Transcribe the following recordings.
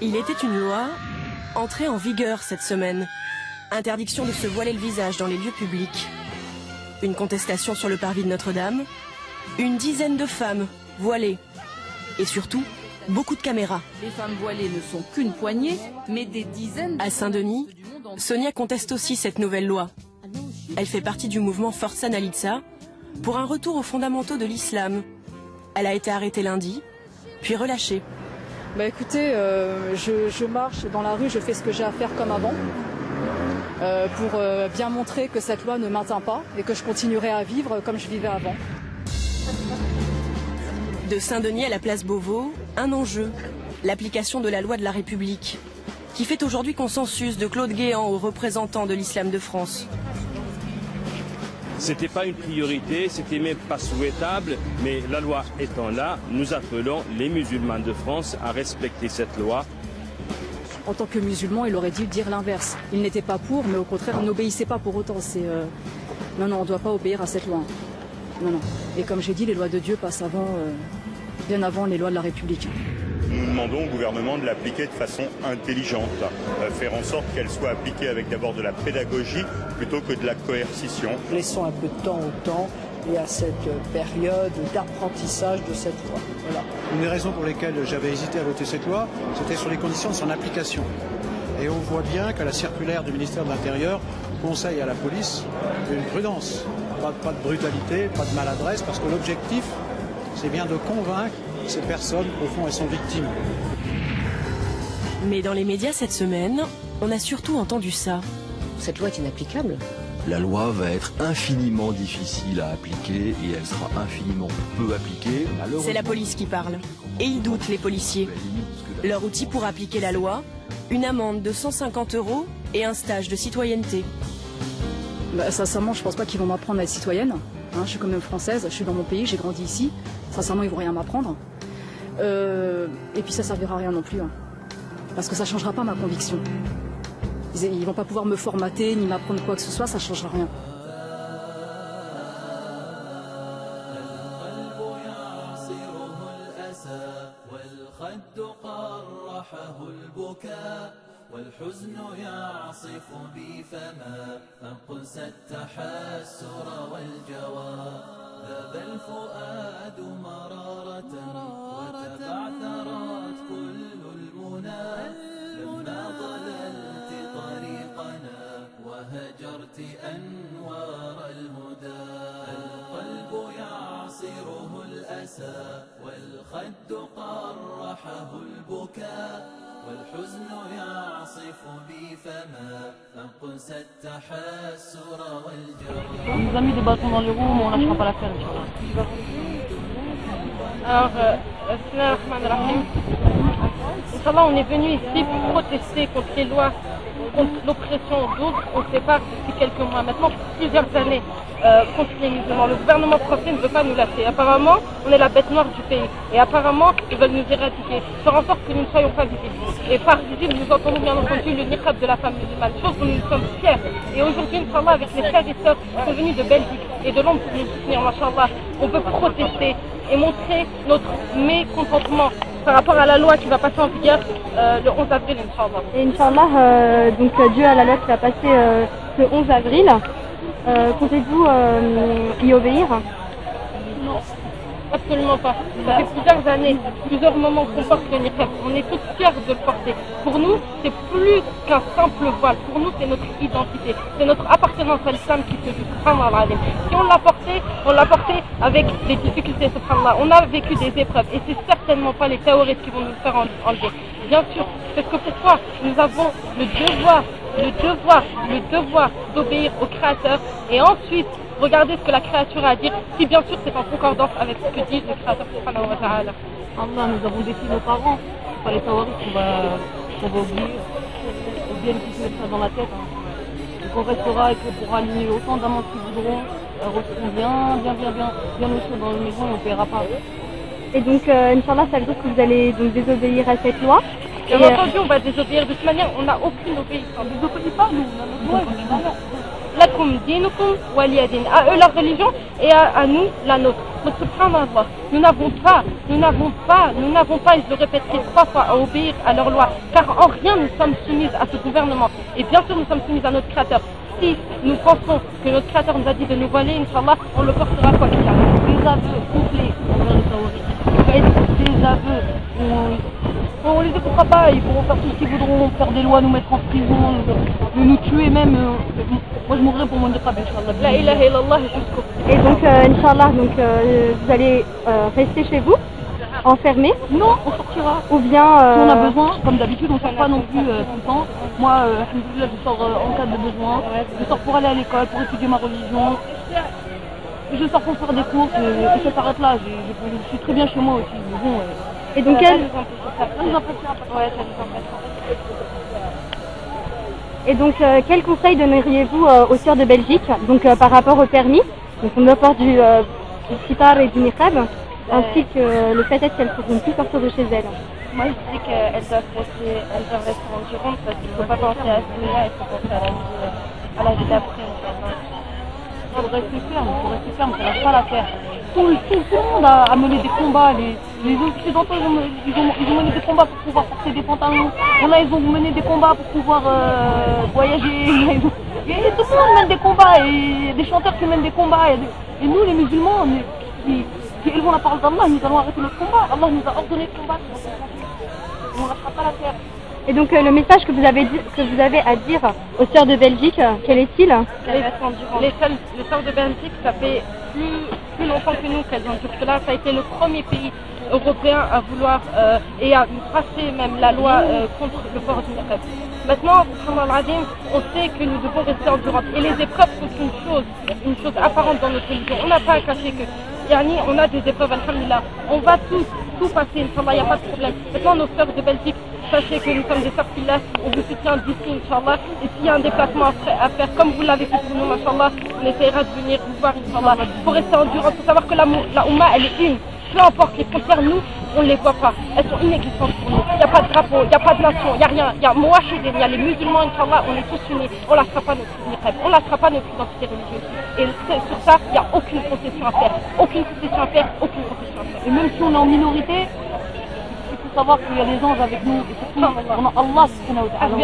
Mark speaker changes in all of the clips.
Speaker 1: Il était une loi entrée en vigueur cette semaine. Interdiction de se voiler le visage dans les lieux publics. Une contestation sur le parvis de Notre-Dame. Une dizaine de femmes voilées. Et surtout, beaucoup de caméras.
Speaker 2: Les femmes voilées ne sont qu'une poignée, mais des dizaines...
Speaker 1: À Saint-Denis, Sonia conteste aussi cette nouvelle loi. Elle fait partie du mouvement Forza Nalitza pour un retour aux fondamentaux de l'islam. Elle a été arrêtée lundi, puis relâchée.
Speaker 3: Bah écoutez, je marche dans la rue, je fais ce que j'ai à faire comme avant, pour bien montrer que cette loi ne m'atteint pas et que je continuerai à vivre comme je vivais avant.
Speaker 1: De Saint-Denis à la place Beauvau, un enjeu, l'application de la loi de la République, qui fait aujourd'hui consensus de Claude Guéant aux représentants de l'islam de France.
Speaker 4: C'était pas une priorité, c'était même pas souhaitable, mais la loi étant là, nous appelons les musulmans de France à respecter cette loi.
Speaker 3: En tant que musulman, il aurait dû dire l'inverse. Il n'était pas pour, mais au contraire, n'obéissait pas pour autant. Non, non, on ne doit pas obéir à cette loi. Non, non. Et comme j'ai dit, les lois de Dieu passent avant, bien avant les lois de la République.
Speaker 5: Nous demandons au gouvernement de l'appliquer de façon intelligente, faire en sorte qu'elle soit appliquée avec d'abord de la pédagogie plutôt que de la coercition.
Speaker 6: Laissons un peu de temps au temps et à cette période d'apprentissage de cette loi. Voilà.
Speaker 7: Une des raisons pour lesquelles j'avais hésité à voter cette loi, c'était sur les conditions de son application. Et on voit bien que la circulaire du ministère de l'Intérieur conseille à la police une prudence, pas de brutalité, pas de maladresse, parce que l'objectif, c'est bien de convaincre ces personnes, au fond, elles sont victimes.
Speaker 1: Mais dans les médias cette semaine, on a surtout entendu ça.
Speaker 8: Cette loi est inapplicable.
Speaker 9: La loi va être infiniment difficile à appliquer et elle sera infiniment peu appliquée.
Speaker 1: C'est la police qui parle. Et ils doutent, les policiers. Leur outil pour appliquer la loi, une amende de 150 € et un stage de citoyenneté.
Speaker 3: Bah, sincèrement, je pense pas qu'ils vont m'apprendre à être citoyenne. Je suis quand même française, je suis dans mon pays, j'ai grandi ici. Sincèrement, ils vont rien m'apprendre. Et puis ça servira à rien non plus. Parce que ça changera pas ma conviction. Ils vont pas pouvoir me formater, ni m'apprendre quoi que ce soit, ça changera rien.
Speaker 10: والحزن يعصف بي فما أنقسى التحسر والجوى ذاب الفؤاد مرارة وتبعثرت كل المنى لما ضللت طريقنا وهجرت أنوار الهدى القلب يعصره الأسى والخد قرحه البكاء والحزن يعصف بي فما أنقسى التحسر والجوى.
Speaker 11: On nous a mis des bâtons dans les roues, mais on ne lâchera pas l'affaire, Inch'Allah. Alors, Inch'Allah, on est venu ici pour protester contre les lois, contre l'oppression d'autres. On se sépare depuis quelques mois, maintenant plusieurs années, contre les musulmans. Le gouvernement français ne veut pas nous lâcher. Apparemment, on est la bête noire du pays. Et apparemment, ils veulent nous éradiquer, faire en sorte que nous ne soyons pas visibles. Et par visible, nous entendons bien entendu le niqab de la femme musulmane, chose dont nous sommes fiers. Et aujourd'hui, Inch'Allah, avec les frères et sœurs qui sont venus de Belgique et de Londres pour nous soutenir, Inch'Allah, on peut protester et montrer notre mécontentement par rapport à la loi qui va passer en vigueur le 11 avril, Inch'Allah.
Speaker 12: Et Inch'Allah, donc Dieu a la loi qui va passer le 11 avril. Comptez-vous y obéir?
Speaker 11: Non, absolument pas. Ça fait plusieurs années, plusieurs moments qu'on porte le niqab. On est tous fiers de le porter. Pour nous, c'est plus qu'un simple voile. Pour nous, c'est notre identité. C'est notre appartenance à l'islam qui se joue. Subhanallah. Si on l'a porté avec des difficultés, subhanallah. On a vécu des épreuves et c'est certainement pas les terroristes qui vont nous faire enlever. Bien sûr, parce que pourquoi nous avons le devoir d'obéir au Créateur et ensuite regarder ce que la créature a à dire, si bien sûr c'est en concordance avec ce que dit le Créateur subhanahu wa ta'ala. Allah, nous avons défié nos parents, c'est pas les terroristes qu'on va oublier, ou bien qu'ils se mettent ça dans la tête. Donc on restera et qu'on pourra aligner autant d'amants qu'ils voudront, resteront bien au chaud dans la maison et on ne paiera pas.
Speaker 12: Et donc, Inch'Allah, ça veut dire que vous allez donc désobéir à cette loi.
Speaker 11: Bien entendu, on va désobéir. De toute manière, on n'a aucune obéissance. On ne désobéit pas, nous. On a notre loi, lakum dinukum waliya din. À eux leur religion et à nous la nôtre. Donc subhanallah, nous n'avons pas, et je le répéterai 3 fois, à obéir à leurs lois, car en rien nous sommes soumises à ce gouvernement. Et bien sûr nous sommes soumises à notre Créateur. Si nous pensons que notre Créateur nous a dit de nous voiler, Inch'Allah, on le portera quoi qu'il arrive.
Speaker 2: Des aveux complets envers les terroristes. Des aveux. On les écoutera pas, ils pourront faire tout ce qu'ils voudront, faire des lois, nous mettre en prison, nous tuer même. Moi je mourrai pour mon niqab, Inch'Allah.
Speaker 11: La ilaha illallah jusqu'au bout.
Speaker 12: Et donc, Inch'Allah, donc, vous allez rester chez vous, enfermé?
Speaker 2: Non, on sortira.
Speaker 12: Ou bien...
Speaker 2: Si on a besoin, comme d'habitude, on ne sort pas non plus tout le temps. Moi, alhamdoulilah, je sors en cas de besoin. Je sors pour aller à l'école, pour étudier ma religion. Je sors pour faire des courses, et ça s'arrête là. Je suis très bien chez moi aussi. Mais bon,
Speaker 12: et donc, quel conseil donneriez-vous aux sœurs de Belgique, donc par rapport au permis, donc on doit porter du sitar et du niqab, ainsi que le fait est qu'elles ne pourront plus sortir de chez elles?
Speaker 11: Moi je dis qu'elles doivent rester endurantes parce qu'il ne faut pas penser à ce là, il faut penser à la vie d'après.
Speaker 2: Il faut rester ferme, ça ne lâche pas l'affaire. Tout le monde a mené des combats, les Occidentaux ils ont mené des combats pour pouvoir porter des pantalons, là ils ont mené des combats pour pouvoir voyager, et tout le monde mène des combats, et des chanteurs qui mènent des combats, et nous les musulmans, qui élevons la parole d'Allah, nous allons arrêter notre combat, Allah nous a ordonné de combattre, on ne lâchera pas l'affaire.
Speaker 12: Et donc le message que vous avez à dire aux sœurs de Belgique, quel est-il?
Speaker 11: Les sœurs de Belgique, ça fait plus longtemps que nous qu'elles ont dit que là, ça a été le premier pays européen à vouloir et à passer même la loi contre le port du niqab. Maintenant, on sait que nous devons rester endurantes. Et les épreuves sont une chose apparente dans notre religion. On n'a pas à cacher que on a des épreuves, alhamdulillah. On va tout passer, Inch'Allah, il n'y a pas de problème. Maintenant, nos sœurs de Belgique, sachez que nous sommes des sœurs filles, on vous soutient d'ici, Inch'Allah. Et s'il y a un déplacement à faire, comme vous l'avez fait pour nous, Inch'Allah, on essaiera de venir vous voir, Inch'Allah. Il faut rester endurant, il faut savoir que la Oumma, elle est une. Peu importe les frontières, nous, on ne les voit pas. Elles sont inexistantes pour nous. Il n'y a pas de drapeau, il n'y a pas de nation, il n'y a rien. Il y a Mouachidin, il y a les musulmans, Inch'Allah, on est tous unis. On ne lâchera pas notre niqab, on ne lâchera pas notre identité religieuse. Et sur ça, il n'y a aucune concession à faire. Aucune concession à faire, aucune concession à faire.
Speaker 2: Et même si on est en minorité, il faut savoir qu'il y a des anges avec nous. Et surtout, on a Allah subhanahu wa ta'ala.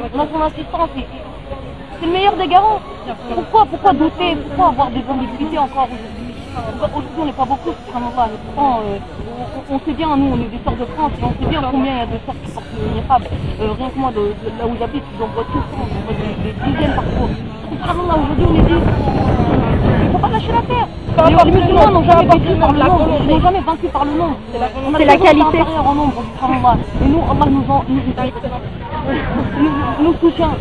Speaker 2: On a son assistance. C'est le meilleur des garants. Pourquoi douter? Pourquoi avoir des ambiguïtés encore aujourd'hui? Aujourd'hui on n'est pas beaucoup, subhanallah, mais pourtant on sait bien, nous on est des sœurs de France et on sait bien combien il y a de sœurs qui portent le niqab. Rien que moi, là où j'habite, j'en vois tout le temps, j'en vois des dizaines parfois. Subhanallah, aujourd'hui on est dit, il ne faut pas lâcher l'affaire. Les musulmans n'ont jamais vaincu par le nombre, ils n'ont jamais vaincu par le nombre.
Speaker 12: C'est la qualité.
Speaker 2: En nombre, subhanallah. Et nous, Allah nous soutient.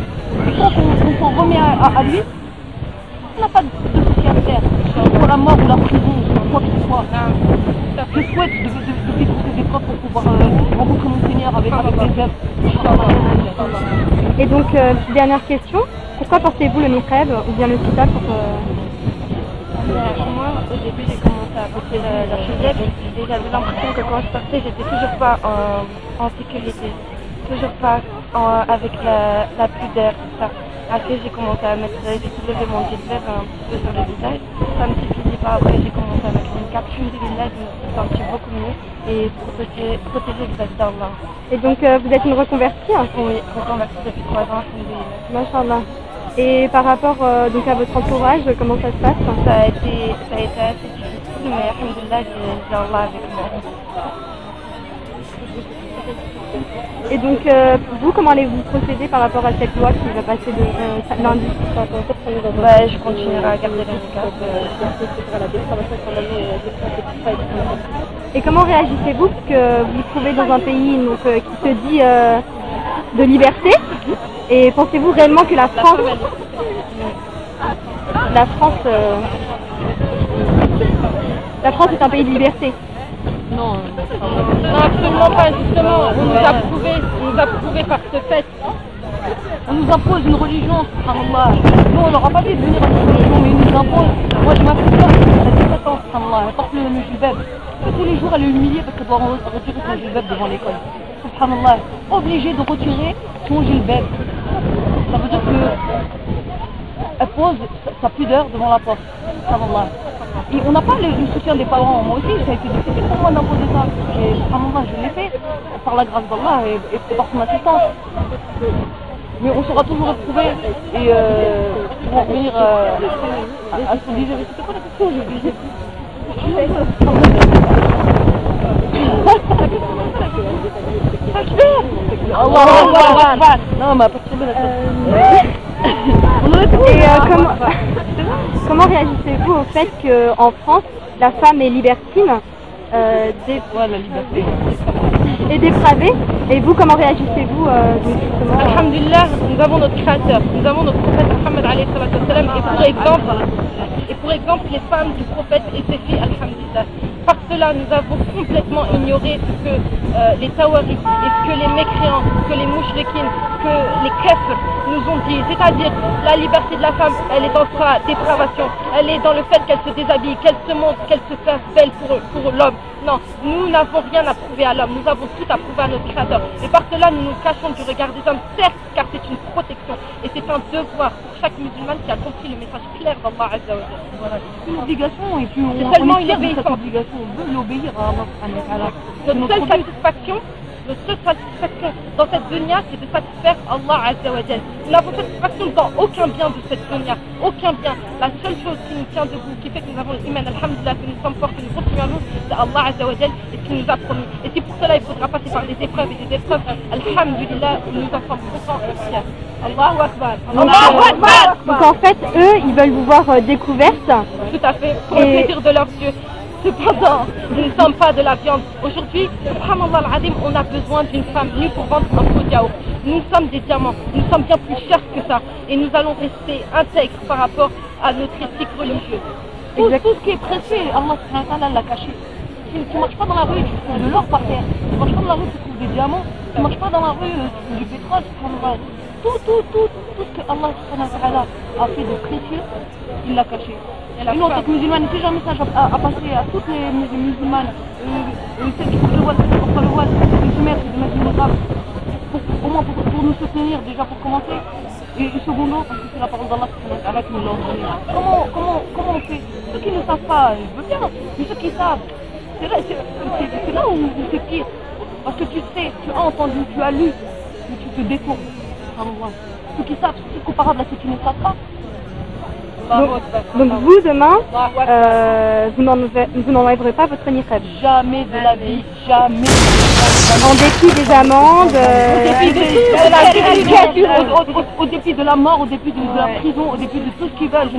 Speaker 2: Et quand on s'en remet à lui, on n'a pas de souci à faire. Pour la mort ou la prison, quoi que ce soit. Je souhaite de vivre ces épreuves pour pouvoir rencontrer mon Seigneur avec des œuvres.
Speaker 12: Et donc, dernière question, pourquoi portez-vous le niqab ou bien le sitar pour...
Speaker 11: Moi, au début, j'ai commencé à porter la chaussette et j'avais l'impression que quand je sortais, j'étais toujours pas en sécurité. Toujours pas avec la pudeur, tout ça. Après, j'ai commencé à mettre, j'ai soulevé mon djellab un petit peu sur le visage. Ça ne suffisait pas. Après, j'ai commencé à mettre une cape. Alhamdoulilah, je me suis sentie beaucoup mieux et protéger vis-à-vis d'Allah.
Speaker 12: Et donc, vous êtes une reconvertie?
Speaker 11: Oui, reconvertie depuis 3 ans, alhamdoulilah.
Speaker 12: Masha'Allah. Et par rapport donc à votre entourage, comment ça se passe?
Speaker 11: Ça a été assez difficile, mais alhamdoulilah, j'ai Allah avec moi.
Speaker 12: Et donc, vous, comment allez-vous procéder par rapport à cette loi qui va passer de lundi?
Speaker 11: Je continuerai à garder le niqab.
Speaker 12: Et comment réagissez-vous parce que vous vous trouvez dans un pays donc, qui se dit de liberté? Et pensez-vous réellement que la France est un pays de liberté?
Speaker 11: Non, absolument pas. Justement, on nous a prouvé par ce fait.
Speaker 2: On nous impose une religion, subhanallah. Nous, on n'aura pas dit de venir à une religion, mais ils nous imposent. Moi, je m'appelle ça, elle a 17 ans, subhanallah. Elle porte le jilbab. Tous les jours, elle est humiliée parce qu'elle doit retirer son jilbab devant l'école. Subhanallah. Obligée de retirer son jilbab. ça veut dire qu'elle pose sa pudeur devant la porte. Subhanallah. Et on n'a pas le soutien des parents. Moi aussi, ça a été difficile pour moi d'imposer ça. Et subhanallah, je l'ai fait par la grâce d'Allah et par son assistance. Mais on sera toujours éprouvé et pour en revenir à ce qu'on disait. Mais c'était quoi la question? J'ai oublié. Allah. Non, mais pas de trouver
Speaker 12: comment réagissez-vous au fait qu'en France, la femme est libertine,
Speaker 2: la liberté.
Speaker 12: et dépravée? Et vous, comment réagissez-vous justement
Speaker 11: Alhamdulillah, nous avons notre créateur, nous avons notre prophète Mohammed alayhi salatu wassalam, et pour exemple les femmes du prophète et ses filles, alhamdulillah. Par cela, nous avons complètement ignoré ce que les tawaris et ce que les mécréants, ce que les mouchriquines, ce que les kafrs nous ont dit. C'est-à-dire, la liberté de la femme, elle est dans sa dépravation, elle est dans le fait qu'elle se déshabille, qu'elle se montre, qu'elle se fasse belle pour l'homme. Non, nous n'avons rien à prouver à l'homme, nous avons tout à prouver à notre créateur. Et par cela, nous nous cachons du regard des hommes, certes, car c'est une protection. Et c'est un devoir pour chaque musulmane qui a compris le message clair d'Allah Azza wa Jalla. Voilà.
Speaker 2: C'est une obligation et puis
Speaker 11: c'est seulement une obéissance.
Speaker 2: On veut l'obéir à Allah subhanahu wa ta'ala.
Speaker 11: Notre seule satisfaction dans cette dunya, c'est de satisfaire Allah Azza wa Jalla. Nous n'avons satisfaction dans aucun bien de cette dunya, aucun bien. La seule chose qui nous tient debout, qui fait que nous avons l'iman, alhamdulillah, que nous sommes forts, que nous continuons à nous, c'est Allah Azza wa Jalla et ce qu'il nous a promis. Et c'est pour cela qu'il faudra passer par des épreuves et des épreuves. Alhamdulillah, nous en sommes contents et fiers. Allahu Akbar. Allahu Akbar.
Speaker 12: Donc en fait, eux, ils veulent vous voir découverte.
Speaker 11: Tout à fait, pour le plaisir de leurs yeux. Cependant, nous ne sommes pas de la viande. Aujourd'hui, subhanallah al-azim, on a besoin d'une femme nue pour vendre un pot de yaourt. Nous sommes des diamants, nous sommes bien plus chers que ça. Et nous allons rester intègres par rapport à notre éthique religieuse.
Speaker 2: Tout ce qui est précieux, Allah subhanahu wa ta'ala l'a caché. Tu ne marches pas dans la rue, tu trouves de l'or par terre. Tu ne marches pas dans la rue, tu trouves des diamants. Tu ne marches pas dans la rue, tu trouves du pétrole, subhanallah. Tout ce que Allah subhanahu wa ta'ala a fait de précieux, il l'a caché. Et nous, en tant que musulmanes, si j'ai un message à passer à toutes les musulmanes, celles qui portent le voile, celles qui portent pas le voile, de se mettre, de mettre le niqab, au moins pour nous soutenir déjà pour commencer, et secondo, parce que c'est la parole d'Allah qui nous l'a ordonné. Comment on fait? Ceux qui ne savent pas, je veux bien, mais ceux qui savent, c'est là où c'est pire. Parce que tu sais, tu as entendu, tu as lu, mais tu te détournes. Ceux qui savent, c'est comparable à ceux qui ne savent pas.
Speaker 12: Donc vous, demain, vous n'enlèverez pas votre niqab?
Speaker 2: Jamais de la vie, jamais.
Speaker 12: En dépit des amendes,
Speaker 2: au dépit de la mort, au dépit de la prison, au dépit de tout ce qu'ils veulent.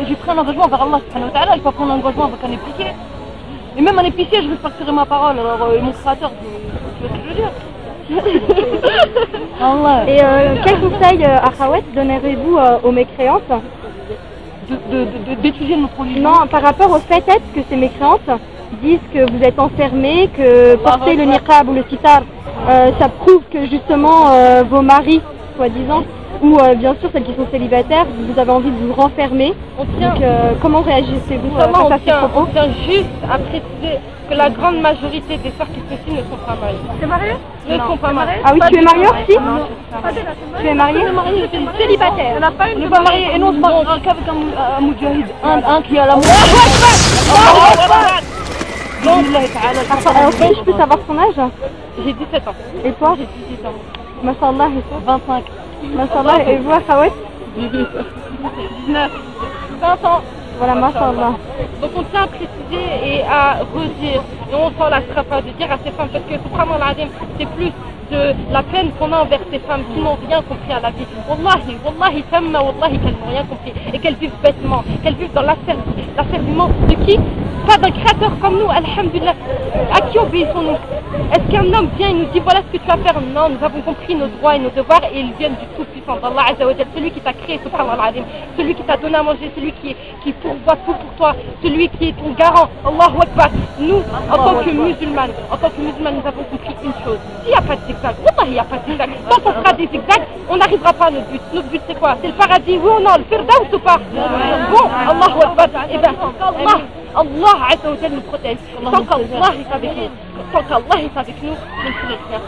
Speaker 2: J'ai pris un engagement vers Allah subhanahu wa ta'ala, il faut prendre un engagement avec un épicier. Et même un épicier, je respecterai ma parole, alors mon créateur, tu vois ce que je veux dire?
Speaker 12: Et quel conseil, Akhawat, donnerez-vous aux mécréantes?
Speaker 2: D'étudier notre religion.
Speaker 12: Non, par rapport au fait que ces mécréantes disent que vous êtes enfermés, que porter le niqab ou le sitar, ça prouve que justement vos maris, soi-disant, ou bien sûr celles qui sont célibataires, vous avez envie de vous renfermer. Donc comment réagissez-vous face à ces propos?
Speaker 11: On tient juste à préciser que la grande majorité des sœurs qui se ne sont pas mariées.
Speaker 12: Tu es mariée?
Speaker 11: Ne sont pas mariées.
Speaker 12: Ah oui, tu es mariée aussi? Tu es mariée?
Speaker 2: Je suis célibataire. On n'est pas mariée et nous on se marie qu'avec un moudjahid, un qui a la mort.
Speaker 12: Alors, je peux savoir son âge?
Speaker 11: J'ai 17 ans.
Speaker 12: Et toi?
Speaker 11: J'ai 18 ans.
Speaker 12: Mashallah, et toi?
Speaker 2: 25.
Speaker 12: Mashallah, et vous, Akhawat?
Speaker 11: 19. 20 ans.
Speaker 12: Voilà, mashallah.
Speaker 11: Donc on tient à préciser et à redire, et on s'en lassera pas de dire à ces femmes, parce que subhanallah, c'est plus de la peine qu'on a envers ces femmes qui n'ont rien compris à la vie. Wallahi, tamma, wallahi, qu'elles n'ont rien compris et qu'elles vivent bêtement, qu'elles vivent dans l'asservissement de qui? Pas d'un créateur comme nous, alhamdulillah. À qui obéissons-nous? Est-ce qu'un homme vient et nous dit voilà ce que tu vas faire? Non, nous avons compris nos droits et nos devoirs et ils viennent du Tout-Puissant, d'Allah Azza wa Jalla, celui qui t'a créé, subhanallah, celui qui t'a donné à manger, celui qui pourvoit tout pour toi, celui qui est ton garant. Allahu Akbar. Nous, en tant que musulmanes, nous avons compris une chose. S'il n'y a pas de zigzag, wallahi, il n'y a pas de zigzag. Tant qu'on fera des zigzags, on n'arrivera pas à notre but. Notre but c'est quoi? C'est le paradis, oui ou non? Le firdaus ou pas? Bon, Allahu Akbar. Eh bien, Allah Azza wa Jalla nous protège. Tant qu'Allah est avec nous, tant qu'Allah est avec nous, vous ne pourrez rien.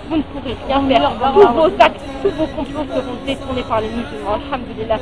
Speaker 11: Vous ne pourrez rien faire. Tous vos actes, tous vos complots seront détournés par les musulmans. Alhamdulillah.